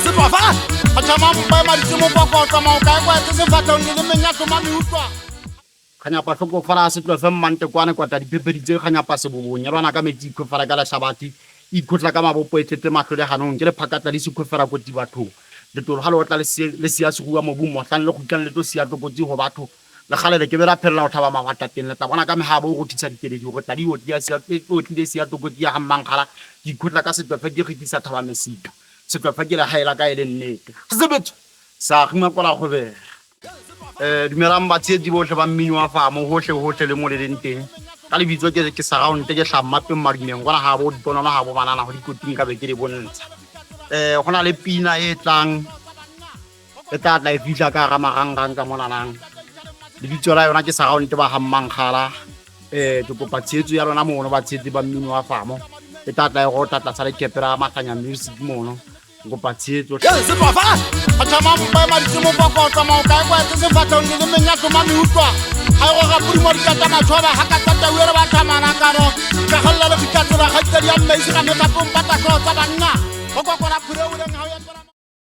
se tloa fa ga tšama mpa maditse mo pokotsa maokae kwaetse sefatlhong le le menyato mame utlwa kganyapa tlhokofala se tlofe mmante kwane kwata dipepeditse kganyapa sebobong lwana ka metsi ikhofara ka letlhabati ikhotla ka mabopo e tletse matlho le ganong ke le phakatla di sekhofera koti bathong letolo ga le otla le sia segua mobung motlang le gutlang le tlo sia tlokotsi go batho le galele ke bera phelela go tlhaba magwata teng le tla bona ka megabo go thisa dikeledi go tla di otlile sia tlokotsi ya gammangkgala ke ikhotla ka setlofe ke gitisa thaba mesika setlofe ke le gaela ka e le nnete sebetso sa gima kola gobela dumelang batsheetsi botlhe ba mmino wa famo hohle le mo le leng teng ka lebitso ke sa gaonte ke tlhammapeng madumeng gona ga bo diponana ga bo banana go dikoting ka be ke di bontsha go na le pina e tlang e tla e fihla ka ga marangrang ka monanang lebitso la yona ke sa gaonte ba gammangkgala ke kopa tsheetso ya lona mono batsheetsi ba mmino wa famo e tla e go tlatla sa lekepera maganya music mono kopa tsheetso se tloa fa ga tšama mpa maditse mo pokotsa maokae kwaetse sefatlhong le le menyato mame utlwa ga e go gapodi mo dikata matšhoba ga ka tatauere ba thamana kano ka galela le fikatsela ga itsedi ya mmaisi ga metapong patatlho tsa banna go kokora phureo leng ga o